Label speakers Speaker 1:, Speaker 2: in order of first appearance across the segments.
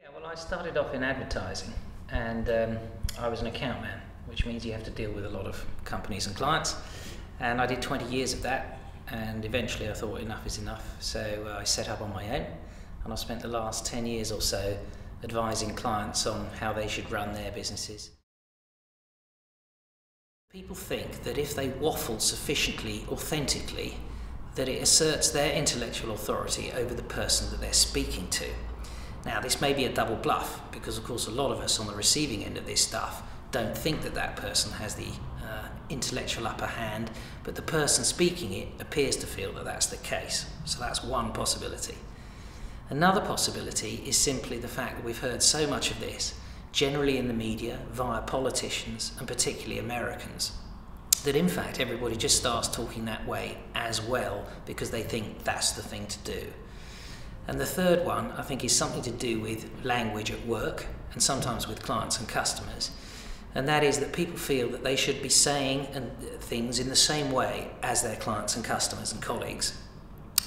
Speaker 1: Yeah, well, I started off in advertising, and I was an account man, which means you have to deal with a lot of companies and clients. And I did 20 years of that, and eventually I thought enough is enough, so I set up on my own, and I spent the last 10 years or so advising clients on how they should run their businesses. People think that if they waffle sufficiently authentically, that it asserts their intellectual authority over the person that they're speaking to. Now, this may be a double bluff, because of course a lot of us on the receiving end of this stuff don't think that that person has the intellectual upper hand, but the person speaking it appears to feel that that's the case. So that's one possibility. Another possibility is simply the fact that we've heard so much of this, generally in the media, via politicians, and particularly Americans, that in fact everybody just starts talking that way as well because they think that's the thing to do. And the third one, I think, is something to do with language at work and sometimes with clients and customers. And that is that people feel that they should be saying things in the same way as their clients and customers and colleagues.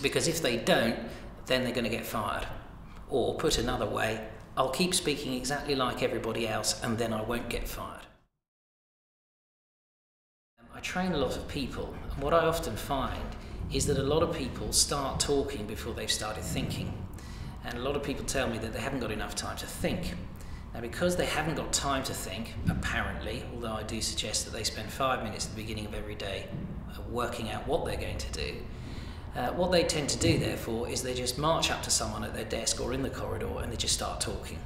Speaker 1: Because if they don't, then they're going to get fired. Or put another way, I'll keep speaking exactly like everybody else and then I won't get fired. I train a lot of people, and what I often find is that a lot of people start talking before they've started thinking. And a lot of people tell me that they haven't got enough time to think. Now, because they haven't got time to think, apparently, although I do suggest that they spend 5 minutes at the beginning of every day working out what they're going to do, what they tend to do, therefore, is they just march up to someone at their desk or in the corridor and they just start talking.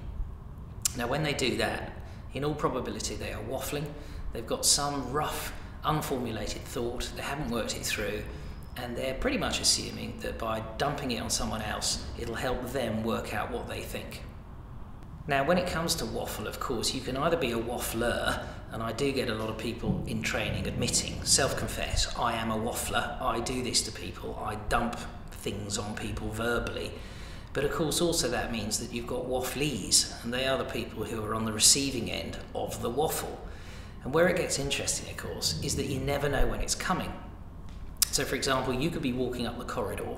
Speaker 1: Now, when they do that, in all probability, they are waffling. They've got some rough, unformulated thought, they haven't worked it through, and they're pretty much assuming that by dumping it on someone else, it'll help them work out what they think. Now, when it comes to waffle, of course, you can either be a waffler, and I do get a lot of people in training admitting, self-confess, I am a waffler, I do this to people, I dump things on people verbally. But of course also that means that you've got wafflees, and they are the people who are on the receiving end of the waffle. And where it gets interesting, of course, is that you never know when it's coming. So for example, you could be walking up the corridor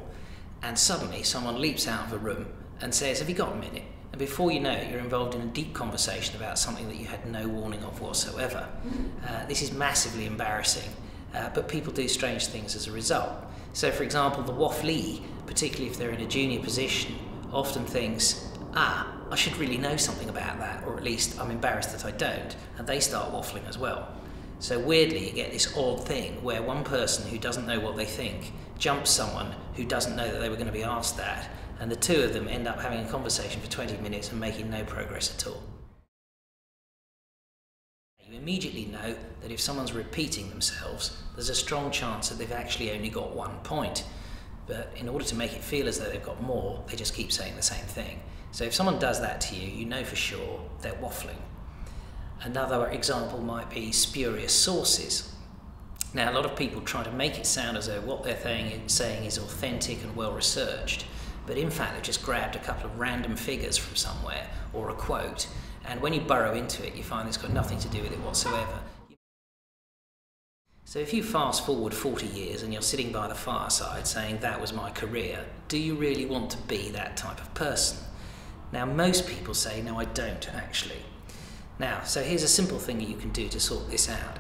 Speaker 1: and suddenly someone leaps out of the room and says, have you got a minute? And before you know it, you're involved in a deep conversation about something that you had no warning of whatsoever. This is massively embarrassing, but people do strange things as a result. So for example, the wafflee, particularly if they're in a junior position, often thinks, I should really know something about that, or at least I'm embarrassed that I don't, and they start waffling as well. So weirdly, you get this odd thing where one person who doesn't know what they think jumps someone who doesn't know that they were going to be asked that, and the two of them end up having a conversation for 20 minutes and making no progress at all. You immediately know that if someone's repeating themselves, there's a strong chance that they've actually only got one point. But in order to make it feel as though they've got more, they just keep saying the same thing. So if someone does that to you, you know for sure they're waffling. Another example might be spurious sources. Now, a lot of people try to make it sound as though what they're saying is authentic and well researched, but in fact they've just grabbed a couple of random figures from somewhere or a quote, and when you burrow into it, you find it's got nothing to do with it whatsoever. So if you fast forward 40 years and you're sitting by the fireside saying that was my career, do you really want to be that type of person? Now, most people say, no, I don't actually. Now, so here's a simple thing that you can do to sort this out.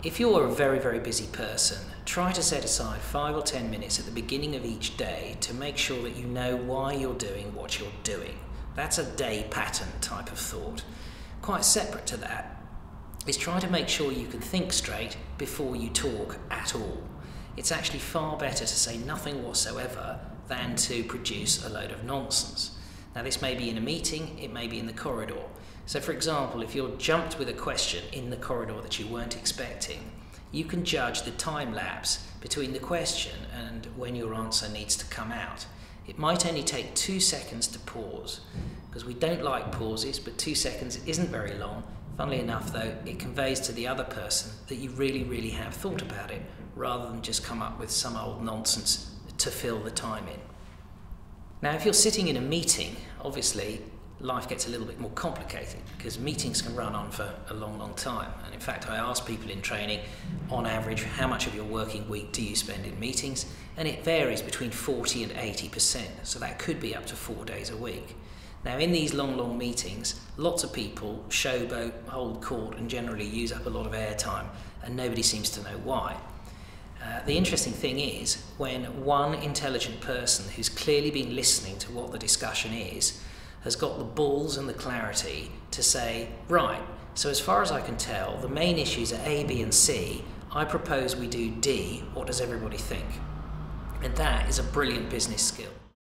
Speaker 1: If you're a very, very busy person, try to set aside 5 or 10 minutes at the beginning of each day to make sure that you know why you're doing what you're doing. That's a day pattern type of thought. Quite separate to that is try to make sure you can think straight before you talk at all. It's actually far better to say nothing whatsoever than to produce a load of nonsense. Now, this may be in a meeting, it may be in the corridor. So for example, if you're jumped with a question in the corridor that you weren't expecting, you can judge the time lapse between the question and when your answer needs to come out. It might only take 2 seconds to pause, because we don't like pauses, but 2 seconds isn't very long. Funnily enough though, it conveys to the other person that you really, really have thought about it, rather than just come up with some old nonsense to fill the time in. Now, if you're sitting in a meeting, obviously life gets a little bit more complicated because meetings can run on for a long, long time. And in fact, I ask people in training, on average, how much of your working week do you spend in meetings? And it varies between 40 and 80%. So that could be up to 4 days a week. Now, in these long meetings, lots of people showboat, hold court, and generally use up a lot of airtime, and nobody seems to know why. The interesting thing is, when one intelligent person who's clearly been listening to what the discussion is, has got the balls and the clarity to say, right, so as far as I can tell, the main issues are A, B, and C. I propose we do D. What does everybody think? And that is a brilliant business skill.